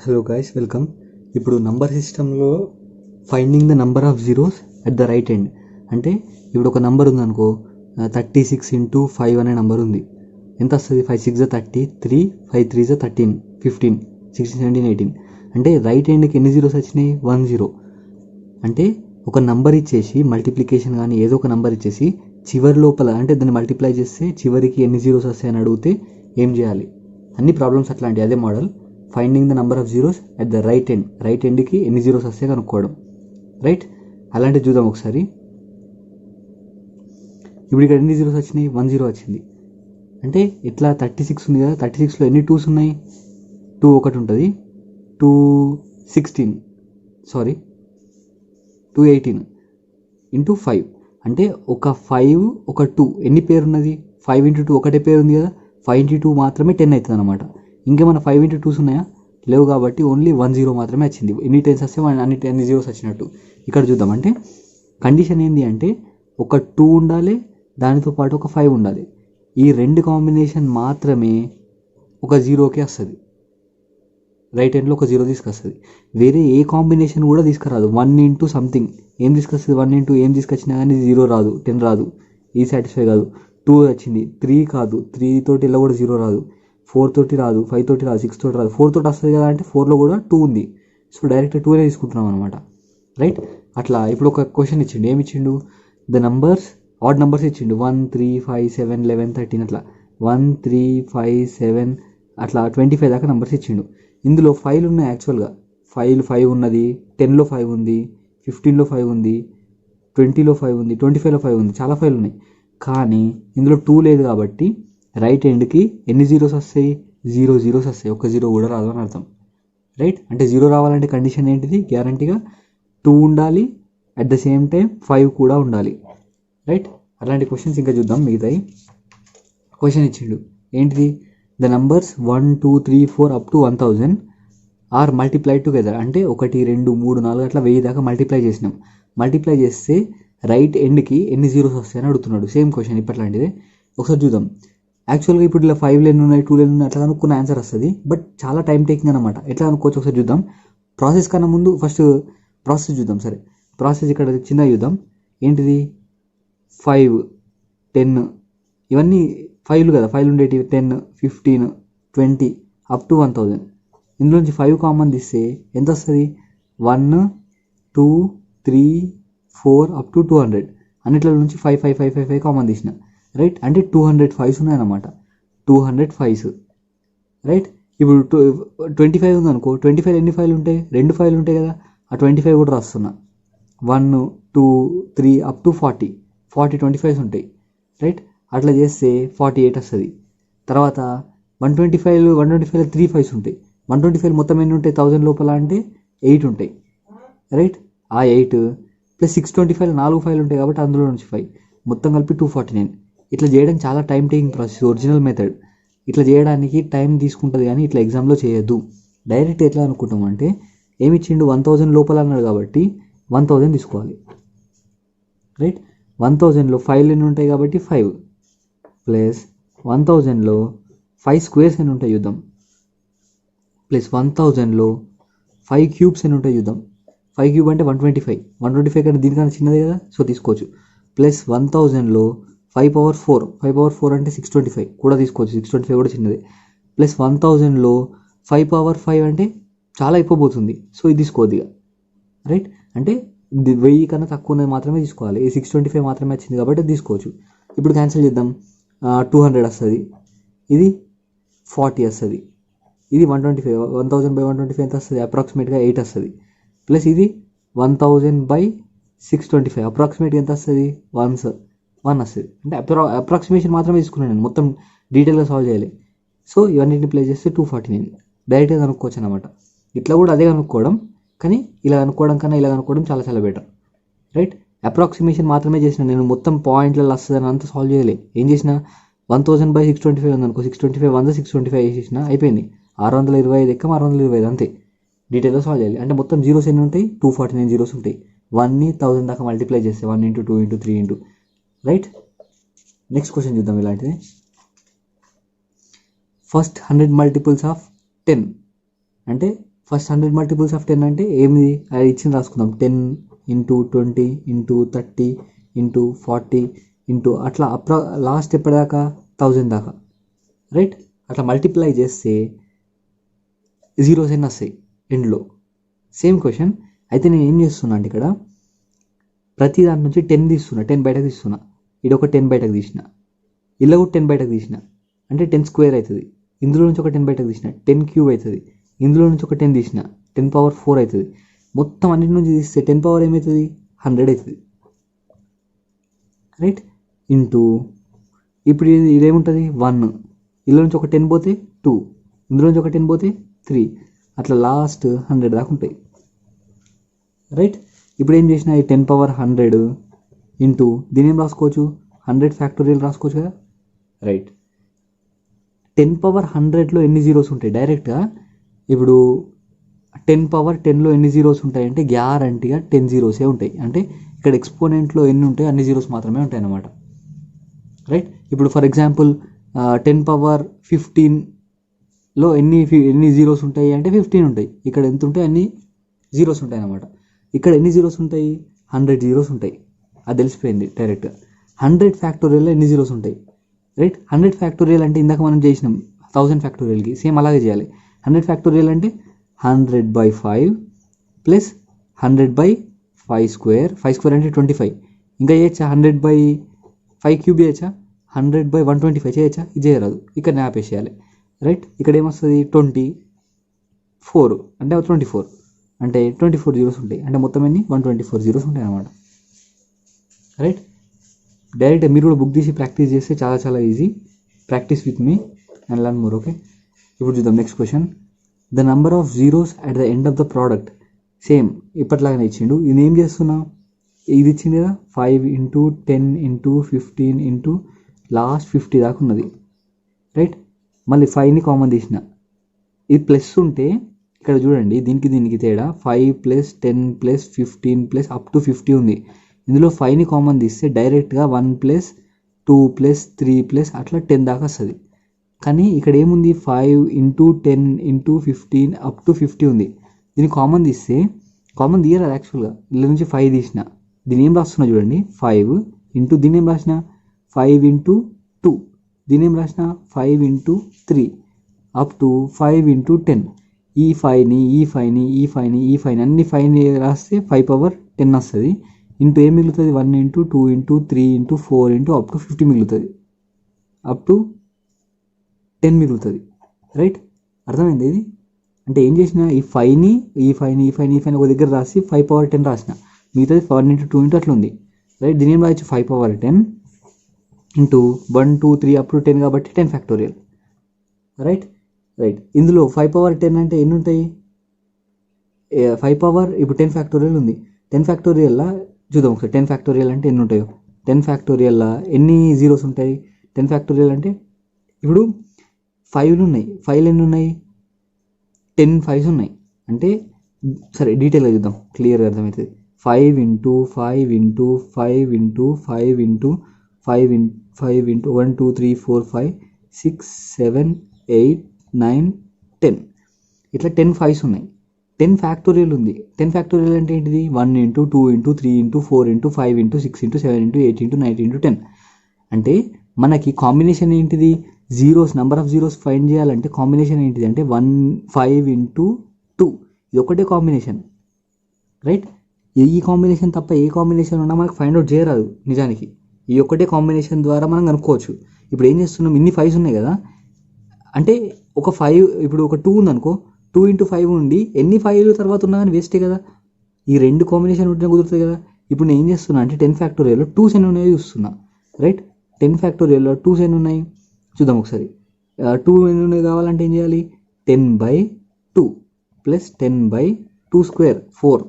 Hello guys, welcome. ఇప్పుడు number సిస్టంలో finding the number of zeros at the right end అంటే ఇప్పుడు ఒక నంబర్ ఉందనుకో, 36 ఇంటూ 5 అనే నంబర్ ఉంది. ఎంత వస్తుంది? 5 6 30, 3 5 3 13, 15 16 17 18. అంటే రైట్ ఎండ్కి ఎన్ని జీరోస్ వచ్చినాయి? 1 0. అంటే ఒక నంబర్ ఇచ్చేసి మల్టిప్లికేషన్ కానీ ఏదో ఒక నంబర్ ఇచ్చేసి చివరి లోపల అంటే దాన్ని మల్టిప్లై చేస్తే చివరికి ఎన్ని జీరోస్ వస్తాయని అడిగితే ఏం చేయాలి? అన్ని ప్రాబ్లమ్స్ అట్లాంటి అదే model. Finding the number of zeros at the right ఎండ్కి ఎన్ని జీరోస్ వస్తాయి కనుక్కోవడం. రైట్, అలాంటివి చూద్దాం ఒకసారి. ఇప్పుడు ఇక్కడ ఎన్ని జీరోస్ వచ్చినాయి? 1 0 వచ్చింది. అంటే ఇట్లా 36 ఉంది కదా, 36లో ఎన్ని 2s ఉన్నాయి? 2 ఒకటి ఉంటుంది, 218 ఇంటూ 5. అంటే ఒక 5 ఒక 2 ఎన్ని పేరు ఉన్నది? 5 ఇంటూ 2 ఒకటే పేరు ఉంది కదా, 5 ఇంటూ 2 మాత్రమే 10 అవుతుంది అనమాట. ఇంకేమైనా 5 ఇంటూ 2s ఉన్నాయా? లేవు, కాబట్టి ఓన్లీ 1 0 మాత్రమే వచ్చింది. ఎన్ని 10s వస్తే అన్ని జీరోస్ వచ్చినట్టు. ఇక్కడ చూద్దాం. అంటే కండిషన్ ఏంటి అంటే ఒక 2 ఉండాలి, దానితో పాటు ఒక 5 ఉండాలి. ఈ రెండు కాంబినేషన్ మాత్రమే ఒక జీరోకే వస్తుంది. రైట్ హ్యాండ్లో ఒక 0 తీసుకొస్తుంది. వేరే ఏ కాంబినేషన్ కూడా తీసుకురాదు. 1 ఇంటూ సంథింగ్ ఏం తీసుకొస్తుంది? 1 ఇంటూ ఏం తీసుకొచ్చినా కానీ 0 రాదు, 10 రాదు, ఈ సాటిస్ఫై కాదు. 2 వచ్చింది, 3 కాదు, 3 తోటి ఇలా కూడా 0 రాదు, 4 తోటి రాదు, 5 తోటి రాదు, 6 తోటి రాదు, 4 తోటి వస్తుంది కదా. అంటే 4లో కూడా 2 ఉంది. సో డైరెక్ట్ 2 తీసుకుంటున్నాం అనమాట. రైట్, అట్లా ఇప్పుడు ఒక క్వశ్చన్ ఇచ్చిండు. ఏమి ఇచ్చిండు? ద నంబర్స్ ఆడ్ నంబర్స్ ఇచ్చిండు. 1 3 5 7 11 13 అట్లా 1 3 5 7 అట్లా 25 దాకా నంబర్స్ ఇచ్చిండు. ఇందులో 5 ఉన్నాయి. యాక్చువల్గా 5 ఉన్నది, 10లో 5 ఉంది, 15లో 5 ఉంది, 20లో 5 ఉంది, 25లో 5 ఉంది. చాలా 5 ఉన్నాయి. కానీ ఇందులో 2 లేదు కాబట్టి రైట్ ఎండ్కి ఎన్ని జీరోస్ వస్తాయి? 0 జీరోస్ వస్తాయి. ఒక 0 కూడా రాదు అని అర్థం. రైట్, అంటే 0 రావాలంటే కండిషన్ ఏంటిది? గ్యారంటీగా 2 ఉండాలి, అట్ ద సేమ్ టైం 5 కూడా ఉండాలి. రైట్, అలాంటి క్వశ్చన్స్ ఇంకా చూద్దాం. మిగతాయి క్వశ్చన్ ఇచ్చిండు. ఏంటిది? The numbers 1 2 3 4 up to 1000 are multiply together. అంటే 1 2 3 4 అట్లా 1000 దాకా మల్టిప్లై చేసినాం. మల్టిప్లై చేస్తే రైట్ ఎండ్కి ఎన్ని జీరోస్ వస్తాయని అడుగుతున్నాడు. సేమ్ క్వశ్చన్ ఇప్పట్లాంటిదే. ఒకసారి చూద్దాం. యాక్చువల్గా ఇప్పుడు ఇలా 5 లైన్ ఉన్నాయి, 2 లైన్ ఉన్నాయి, అట్లా కనుక్కున్న ఆన్సర్ వస్తుంది. బట్ చాలా టైం టేకింగ్ అనమాట. ఎట్లా అనుకోవచ్చు ఒకసారి చూద్దాం. ప్రాసెస్ కన్నా ముందు ఫస్ట్ ప్రాసెస్ చూద్దాం. సరే, ప్రాసెస్ ఇక్కడ చిన్న చూద్దాం. ఏంటిది? 5 10 ఇవన్నీ 5లు కదా, 5లు ఉండేటివి. 10 15 20 అప్ టు 1000. ఇందులో నుంచి 5 కామన్ తీస్తే ఎంత వస్తుంది? 1 2 3 4 అప్ టు 200. అన్నిట్లో నుంచి 5 5 5 5 5 కామన్ తీసిన. రైట్, అంటే 200 5s ఉన్నాయన్నమాట. 200 5s. రైట్, ఇప్పుడు 25 ఉందనుకో, 25 ఎన్ని 5లు ఉంటాయి? 2 5లు ఉంటాయి కదా. ఆ 25 కూడా రాస్తున్నా. 1 2 3 అప్ టు 40 25s ఉంటాయి. రైట్, అట్లా చేస్తే 48 వస్తుంది. తర్వాత 125లో 3 5s ఉంటాయి. 125 మొత్తం ఎన్ని ఉంటాయి 1000 లోపల? అంటే 8 ఉంటాయి. రైట్, ఆ 8 ప్లస్ 625 4 5లు ఉంటాయి కాబట్టి అందులో నుంచి 5 మొత్తం కలిపి 249. ఇట్లా చేయడం చాలా time taking process. Original method. ఇట్లా చేయడానికి టైం తీసుకుంటుంది, కానీ ఇట్లా ఎగ్జామ్లో చేయొద్దు. డైరెక్ట్ ఎట్లా అనుకుంటాం అంటే ఏమి ఇచ్చిండు? 1000 లోపల అన్నాడు కాబట్టి 1000 తీసుకోవాలి. రైట్, 1000లో 5 ఎన్ని ఉంటాయి కాబట్టి 5 ప్లస్ 1000లో 5 స్క్వేర్స్ ఎన్ని ఉంటాయి చూద్దాం. ప్లస్ 1000లో 5 క్యూబ్స్ ఎన్ని ఉంటాయి చూద్దాం. 5 క్యూబ్ అంటే 125 కంటే దీనికన్నా చిన్నదే కదా, సో తీసుకోవచ్చు. ప్లస్ 1000లో 5 పవర్ 4 అంటే 625 కూడా తీసుకోవచ్చు. 625 కూడా చిన్నదే. ప్లస్ 1000లో 5 పవర్ 5 అంటే చాలా ఎక్కువ పోతుంది, సో ఇది తీసుకోవద్దు ఇక. రైట్, అంటే 1000 కన్నా తక్కువ ఉన్నది మాత్రమే తీసుకోవాలి. ఈ 625 మాత్రమే వచ్చింది కాబట్టి తీసుకోవచ్చు. ఇప్పుడు క్యాన్సిల్ చేద్దాం. 200 వస్తుంది, ఇది 40 వస్తుంది, ఇది 125. 1000/125 ఎంత వస్తుంది? అప్రాక్సిమేట్గా 8 వస్తుంది. ప్లస్ ఇది 1000/625 అప్రాక్సిమేట్గా ఎంత వస్తుంది? 1 వస్తుంది. అంటే అప్రాక్సిమేషన్ మాత్రమే తీసుకున్నాను నేను, మొత్తం డీటెయిల్గా సాల్వ్ చేయాలి. సో ఇవన్నింటిని ప్లే చేస్తే 249 డైరెక్ట్గా కనుక్కోవచ్చు అనమాట. ఇట్లా కూడా అదే కనుక్కోవడం, కానీ ఇలా కనుక్కోవడం కన్నా ఇలా కనుక్కోవడం చాలా చాలా బెటర్. రైట్, అప్రాక్సిమేషన్ మాత్రమే చేసిన నేను, మొత్తం పాయింట్లలో వస్తుందని అంతా సాల్వ్ చేయలే. ఏం చేసిన? 1000/625 ఉందనుకో, 625 1 625 వేసేసిన, అయిపోయింది. 625 ఎక్కం 625 అంతే. డీటెయిల్గా సాల్వ్ చేయాలి అంటే మొత్తం జీరోస్ ఎన్ని ఉంటాయి? 249 జీరోస్ ఉంటాయి. 1ని 1000 దాకా మల్టిప్లై చేస్తే 1 into 2 into 3 into. Right, next question చూద్దాం. ఇలాంటిది ఫస్ట్ 100 మల్టిపుల్స్ ఆఫ్ 10 అంటే ఫస్ట్ 100 మల్టిపుల్స్ ఆఫ్ 10 అంటే ఏమిది అది ఇచ్చింది రాసుకుందాం. 10 ఇంటూ 20 ఇంటూ 30 ఇంటూ 40 ఇంటూ అట్లా లాస్ట్ ఎప్పటిదాకా 1000 దాకా, రైట్. అట్లా మల్టిప్లై చేస్తే జీరోస్ ఎన్ని వస్తాయి ఎండ్లో. Same question. అయితే నేను ఏం చేస్తున్నా అంటే ఇక్కడ ప్రతి దాని నుంచి 10 తీస్తున్నా, 10 బయటకు తీస్తున్నా. ఇది ఒక 10 బయటకు తీసిన, ఇలా కూడా 10 బయటకు తీసిన అంటే 10 స్క్వేర్ అవుతుంది. ఇందులో నుంచి ఒక 10 బయటకు తీసిన 10 క్యూబ్ అవుతుంది. ఇందులో నుంచి ఒక 10 తీసిన 10 పవర్ 4 అవుతుంది. మొత్తం అన్నిటి నుంచి తీస్తే 10 పవర్ ఏమవుతుంది 100 అవుతుంది, రైట్. ఇంటూ ఇప్పుడు ఇదేముంటుంది 1, ఇందులో నుంచి ఒక 10 పోతే 2, ఇందులో నుంచి ఒక 10 పోతే 3, అట్లా లాస్ట్ 100 దాకా ఉంటాయి, రైట్. ఇప్పుడు ఏం చేసిన ఈ 10 పవర్ 100 ఇంటూ దీని ఏం రాసుకోవచ్చు 100 ఫ్యాక్టోరియల్ రాసుకోవచ్చు కదా, రైట్. 10 పవర్ 100లో ఎన్ని జీరోస్ ఉంటాయి డైరెక్ట్గా. ఇప్పుడు 10 పవర్ 10లో ఎన్ని జీరోస్ ఉంటాయి అంటే గ్యారంటీగా 10 జీరోసే ఉంటాయి. అంటే ఇక్కడ ఎక్స్పోనెంట్లో ఎన్ని ఉంటాయి అన్ని జీరోస్ మాత్రమే ఉంటాయి అన్నమాట, రైట్. ఇప్పుడు ఫర్ ఎగ్జాంపుల్ 10 పవర్ 15లో ఎన్ని జీరోస్ ఉంటాయి అంటే 15 ఉంటాయి. ఇక్కడ ఎంత ఉంటాయి అన్ని జీరోస్ ఉంటాయి అన్నమాట. ఇక్కడ ఎన్ని జీరోస్ ఉంటాయి 100 జీరోస్ ఉంటాయి. అది తెలిసిపోయింది డైరెక్ట్గా. 100 ఫ్యాక్టోరియల్లో ఎన్ని జీరోస్ ఉంటాయి, రైట్. 100 ఫ్యాక్టోరియల్ అంటే ఇందాక మనం చేసినాం 1000 ఫ్యాక్టోరియల్కి సేమ్ అలాగే చేయాలి. 100 ఫ్యాక్టోరియల్ అంటే 100/5 ప్లస్ 100/5 స్క్వేర్, 5 స్క్వేర్ అంటే 25. ఇంకా చేయొచ్చా 100/5 క్యూబ్ చేయొచ్చా, 100/125 చేయొచ్చా, ఇది చేయరాదు. ఇక్కడ ఆపేసేయాలి, రైట్. ఇక్కడ ఏమొస్తుంది 24 అంటే 24 అంటే 24 జీరోస్ ఉంటాయి. అంటే మొత్తం ఎన్ని 124 జీరోస్ ఉంటాయి అన్నమాట, రైట్. డైరెక్ట్ మీరు కూడా బుక్ చేసి ప్రాక్టీస్ చేస్తే చాలా చాలా easy. Practice with me and learn more, okay. ఇప్పుడు చూద్దాం next question. The number of zeros at the end of the product. Same ఇప్పట్లాగానే ఇచ్చిండు. ఇది ఏం చేస్తున్నా ఇది ఇచ్చింది కదా 5 ఇంటూ 10 ఇంటూ 15 ఇంటూ లాస్ట్ 50 దాకా ఉన్నది, రైట్. మళ్ళీ 5ని కామన్ తీసిన. ఇది ప్లస్ ఉంటే ఇక్కడ చూడండి దీనికి తేడా 5 plus 10 plus 15 plus up to 50 ఉంది. ఇందులో 5ని కామన్ తీస్తే డైరెక్ట్గా 1 ప్లస్ 2 ప్లస్ 3 ప్లస్ అట్లా 10 దాకా వస్తుంది. కానీ ఇక్కడ ఏముంది 5 ఇంటూ 10 ఇంటూ 15 అప్ టు 50 ఉంది. దీన్ని కామన్ తీస్తే కామన్ తీయరాదు యాక్చువల్గా. ఇలా నుంచి 5 తీసిన, దీని ఏం రాస్తున్నా చూడండి 5 ఇంటూ దీని ఏం రాసిన 5 ఇంటూ 2, దీని ఏం రాసిన 5 ఇంటూ 3 అప్ టు 5 ఇంటూ 10. ఈ 5ని ఈ 5ని ఈ 5ని ఈ 5ని అన్ని 5ని రాస్తే 5 పవర్ 10 వస్తుంది. ఇంటూ ఏం మిగులుతుంది 1 into 2 into 3 into 4 into up to 50 మిగులుతుంది, అప్ టు 10 మిగులుతుంది, రైట్. అర్థమైంది ఇది. అంటే ఏం చేసిన ఈ 5ని ఈ 5ని ఈ 5ని ఈ 5ని ఒక దగ్గర రాసి 5 పవర్ 10 రాసిన, మిగతాది 1 ఇంటూ 2 ఇంటూ అట్లా ఉంది, రైట్. దీని ఏం రాయొచ్చు 5 పవర్ 10 ఇంటూ 1 2 3 అప్ టు 10 కాబట్టి 10 ఫ్యాక్టోరియల్, రైట్. ఇందులో 5 పవర్ 10 అంటే ఎన్ని ఉంటాయి 5 పవర్ ఇప్పుడు 10 ఫ్యాక్టోరియల్ ఉంది. 10 ఫ్యాక్టోరియల్లా చూద్దాం ఒకసారి 10 ఫ్యాక్టోరియల్ అంటే ఎన్ని ఉంటాయో. 10 ఫ్యాక్టోరియల్లా ఎన్ని జీరోస్ ఉంటాయి 10 ఫ్యాక్టోరియల్ అంటే ఇప్పుడు 5లు ఉన్నాయి. 5లు ఎన్ని ఉన్నాయి 10 5s ఉన్నాయి. అంటే సరే డీటెయిల్గా చూద్దాం క్లియర్గా అర్థమవుతుంది. 5 into 5 into 5 into 5 into 5 into 1 2 3 4 5 6 7 8 9 10 ఇట్లా 10 5s ఉన్నాయి. 10 ఫ్యాక్టోరియల్ ఉంది. 10 ఫ్యాక్టోరియల్ అంటే ఏంటిది 1 into 2 into 3 into 4 into 5 into 6 into 7 into 8 into 9 into 10. అంటే మనకి కాంబినేషన్ ఏంటిది zeros number of zeros find చేయాలంటే కాంబినేషన్ ఏంటిది అంటే 1 5 ఇంటూ 2 ఇది ఒకటే కాంబినేషన్, రైట్. ఈ కాంబినేషన్ తప్ప ఏ కాంబినేషన్ ఉన్నా మనకు ఫైండ్ అవుట్ చేయరాదు నిజానికి. ఈ ఒక్కటే కాంబినేషన్ ద్వారా మనం కనుక్కోవచ్చు. ఇప్పుడు ఏం చేస్తున్నాం ఇన్ని 5s ఉన్నాయి కదా, అంటే ఒక 5 ఇప్పుడు ఒక 2 ఉందనుకో 2 ఇంటూ 5 ఉండి ఎన్ని 5లు తర్వాత ఉన్నా కానీ వేస్టే కదా. ఈ రెండు కాంబినేషన్ ఉంటే కుదురుతుంది కదా. ఇప్పుడు నేను ఏం చేస్తున్నా అంటే 10 ఫ్యాక్టోరియల్లో 2s ఎన్ని ఉన్నాయో చూస్తున్నా, రైట్. 10 ఫ్యాక్టోరియల్లో 2s ఎన్ని ఉన్నాయి చూద్దాం ఒకసారి. 2 ఎన్ని ఉన్నాయి కావాలంటే ఏం చేయాలి 10/2 ప్లస్ 10/2 స్క్వేర్ 4,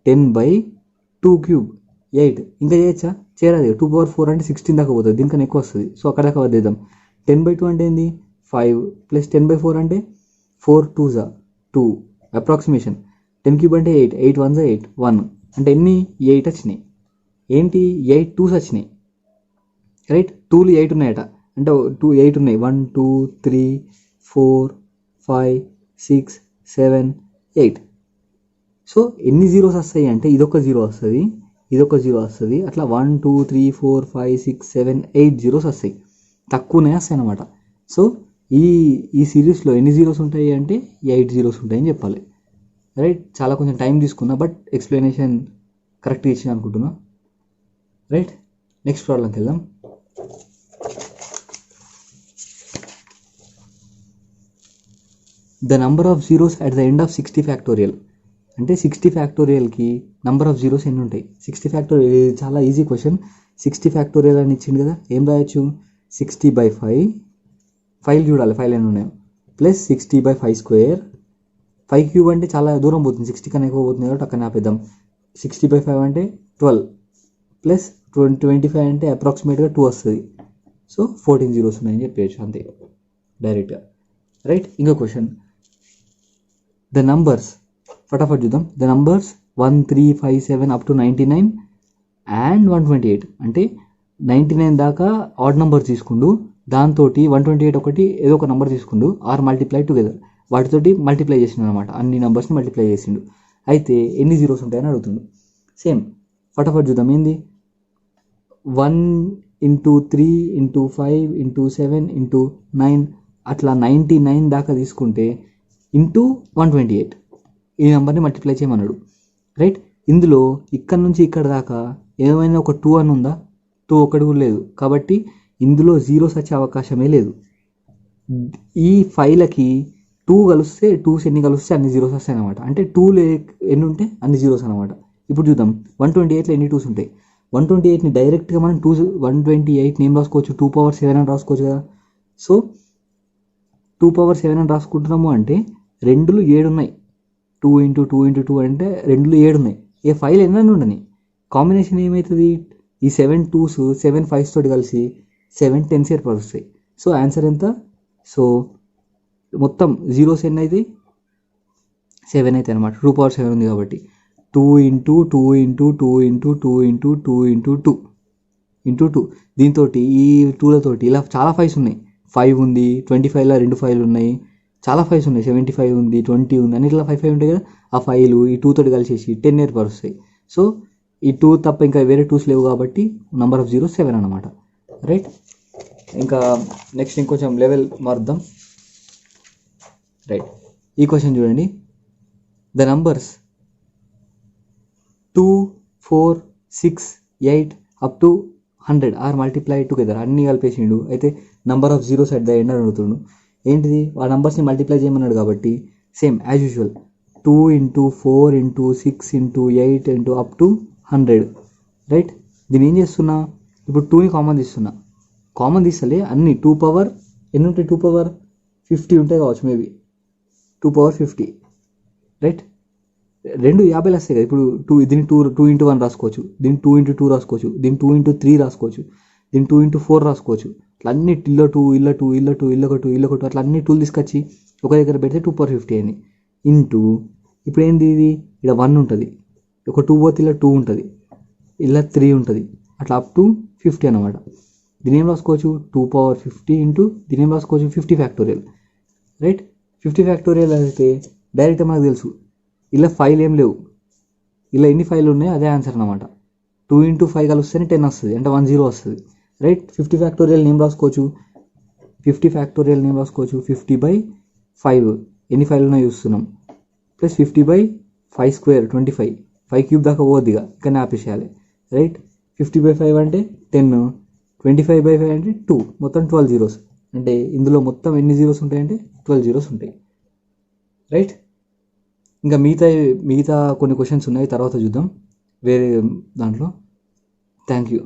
10/2 క్యూబ్ 8. ఇంకా చేయొచ్చా చేయరాదు. 2 పవర్ 4 అంటే 16 దాకా పోతుంది, దీనికన్నా ఎక్కువ వస్తుంది. సో అక్కడ దాకా వద్దేద్దాం. 10/2 అంటే ఏంది 5 ప్లస్ 10/4 అంటే 4 2s 2 అప్రాక్సిమేషన్. 10 క్యూబ్ అంటే 8, 8 1s 8 1 అంటే ఎన్ని 8 వచ్చినాయి. ఏంటి 8 2s వచ్చినాయి, రైట్. 2లు 8 ఉన్నాయట అంటే 8 ఉన్నాయి. 1 2 3 4 5 6 7 8. సో ఎన్ని జీరోస్ వస్తాయి అంటే ఇదొక జీరో వస్తుంది, ఇదొక జీరో వస్తుంది, అట్లా 1 2 3 4 5 6 7 8 జీరోస్ వస్తాయి, తక్కువనే వస్తాయి అన్నమాట. సో ఈ సిరీస్లో ఎన్ని జీరోస్ ఉంటాయి అంటే 8 జీరోస్ ఉంటాయని చెప్పాలి. రైట్, చాలా కొంచెం టైం తీసుకున్నా బట్ ఎక్స్ప్లెనేషన్ కరెక్ట్గా ఇచ్చిన అనుకుంటున్నా. రైట్, నెక్స్ట్ ప్రాబ్లంకి వెళ్దాం. The number of zeros at the end of 60 factorial. అంటే 60 ఫ్యాక్టోరియల్కి నంబర్ ఆఫ్ జీరోస్ ఎన్ని ఉంటాయి? 60 ఫ్యాక్టోరియల్ చాలా ఈజీ క్వశ్చన్. 60 ఫ్యాక్టోరియల్ అని ఇచ్చింది కదా, ఏం రాయొచ్చు? 60/5, 5 చూడాలి 5 ఎన్ని ఉన్నాయో, ప్లస్ 60/5². 5³ అంటే చాలా దూరం పోతుంది, 60 కన్నా ఎక్కువ పోతుంది కాబట్టి అక్కడ ఆపేద్దాం. 60/5 అంటే 12, ప్లస్ 25 అంటే అప్రాక్సిమేట్గా 2 వస్తుంది. సో 14 జీరోస్ ఉన్నాయని చెప్పేయచ్చు అంతే డైరెక్ట్గా. రైట్, ఇంకో క్వశ్చన్. ద నంబర్స్, ఫటాఫట్ చూద్దాం. The numbers 1 3 5 7 up to 99 and 128. అంటే 99 దాకా ఆడ్ నెంబర్ తీసుకుండు, దాంతో 128 ఒకటి ఏదో ఒక నెంబర్ తీసుకుండు, ఆర్ మల్టిప్లై టుగెదర్, వాటితోటి మల్టిప్లై చేసిండు అనమాట, అన్ని నెంబర్స్ని మల్టిప్లై చేసిండు. అయితే ఎన్ని జీరోస్ ఉంటాయని అడుగుతుండు. సేమ్ ఫటాఫట్ చూద్దాం. ఏంది? 1 × 3 × 5 × 7 × 9 అట్లా 99 దాకా తీసుకుంటే ఇంటూ 128 ఈ నెంబర్ని మల్టిప్లై చేయమన్నాడు. రైట్, ఇందులో ఇక్కడ నుంచి ఇక్కడ దాకా ఏమైనా ఒక 2 అని ఉందా? 2 ఒకటి కూడా లేదు, కాబట్టి ఇందులో జీరోస్ వచ్చే అవకాశమే లేదు. ఈ 5లకి 2 కలిస్తే 2s ఎన్ని కలిస్తే అన్ని జీరోస్ వస్తాయి అనమాట. అంటే 2 ఎన్ని ఉంటే అన్ని జీరోస్ అనమాట. ఇప్పుడు చూద్దాం 128లో ఎన్ని 2s ఉంటాయి. 128ని డైరెక్ట్గా మనం 128ని ఏం రాసుకోవచ్చు? 2^7 అని రాసుకోవచ్చు కదా. సో 2^7 అని రాసుకుంటున్నాము అంటే 2లు 7 ఉన్నాయి, 2 × 2 × 2 అంటే 2లు 7 ఉన్నాయి. ఏ 5 ఎన్ని ఉండని కాంబినేషన్ ఏమవుతుంది? ఈ 7 2s 7 5s తోటి కలిసి 7 10s ఏర్పరుస్తాయి. సో ఆన్సర్ ఎంత? సో మొత్తం జీరోస్ ఎన్ని అయితే 7 అయితే అనమాట, 2^7 ఉంది కాబట్టి. 2 × 2 × 2 × 2 × 2 × 2 × 2. దీంతో ఈ 2లతోటి ఇలా చాలా 5s ఉన్నాయి. 5 ఉంది, 25లో 2 5లు ఉన్నాయి, చాలా 5s ఉన్నాయి, 75 ఉంది, 20 ఉంది, అన్నిట్లో 5 5 ఉంటాయి కదా. ఆ 5లు ఈ 2 తోటి కలిసేసి 10 ఏర్పరుస్తాయి. సో ఈ 2 తప్ప ఇంకా వేరే 2s లేవు కాబట్టి నంబర్ ఆఫ్ జీరోస్ 7 అనమాట. రైట్, ఇంకా నెక్స్ట్ ఇంకొంచెం లెవెల్ మారుద్దాం. రైట్, ఈ క్వశ్చన్ చూడండి. The numbers 2 4 6 8 up to 100 are multiply together, అన్ని కలిపేసిండు. అయితే number of zeros at the end అని అడుగుతుండు. ఏంటిది? ఆ నంబర్స్ని మల్టిప్లై చేయమన్నాడు కాబట్టి same as usual 2 × 4 × 6 × 8 × up to 100. Right, దీన్ని ఏం చేస్తున్నా? ఇప్పుడు 2ని కామన్ తీస్తున్నా. కామన్ తీస్తలే, అన్ని 2 పవర్ ఎన్ని ఉంటాయి? 2 పవర్ 50 ఉంటాయి కావచ్చు, మేబీ 2 పవర్ 50. రైట్, 2 50 వస్తాయి కదా. ఇప్పుడు దీన్ని 2 × 1 రాసుకోవచ్చు, దీన్ని 2 × 2 రాసుకోవచ్చు, దీన్ని 2 × 3 రాసుకోవచ్చు, దీన్ని 2 × 4 రాసుకోవచ్చు. అట్లా అన్ని ఇల్ల 2 ఇల్ల 2 ఇల్ల 2 ఇల్ల 2 ఇల్ల 2 అట్లా అన్ని 2లు తీసుకొచ్చి ఒక దగ్గర పెడితే 2 పవర్ 50 అయింది. ఇంటూ ఇప్పుడు ఏంది? ఇది ఇక్కడ 1 ఉంటుంది, ఒక 2 పోతే ఇలా 2 ఉంటుంది, ఇలా 3 ఉంటుంది, అట్లా అప్ టు 50 అనమాట. దీని ఏం రాసుకోవచ్చు? 2 పవర్ 50 ఇంటూ దీని ఏం రాసుకోవచ్చు? 50 ఫ్యాక్టోరియల్. రైట్, 50 ఫ్యాక్టోరియల్ అయితే డైరెక్ట్ మనకు తెలుసు ఇలా 5లు ఏం లేవు, ఇలా ఎన్ని 5లు ఉన్నాయో అదే ఆన్సర్ అనమాట. 2 × 5 కలిస్తేనే 10 వస్తుంది, అంటే 1 0 వస్తుంది. రైట్, 50 ఫ్యాక్టోరియల్ నేమ్ రాసుకోవచ్చు. 50 ఫ్యాక్టోరియల్ నేమ్ రాసుకోవచ్చు 50/5 ఎన్ని 5లు ఉన్నాయో చూస్తున్నాం, ప్లస్ 50/5² 25, 5³ దాకా పోద్దిగా ఇక్కడ ఆపేసేయాలి. రైట్, 50/5 అంటే 10, 25/5 అంటే 2, మొత్తం 12 జీరోస్. అంటే ఇందులో మొత్తం ఎన్ని జీరోస్ ఉంటాయంటే 12 జీరోస్ ఉంటాయి. రైట్, ఇంకా మిగతా కొన్ని క్వశ్చన్స్ ఉన్నాయి, తర్వాత చూద్దాం వేరే దాంట్లో. Thank you.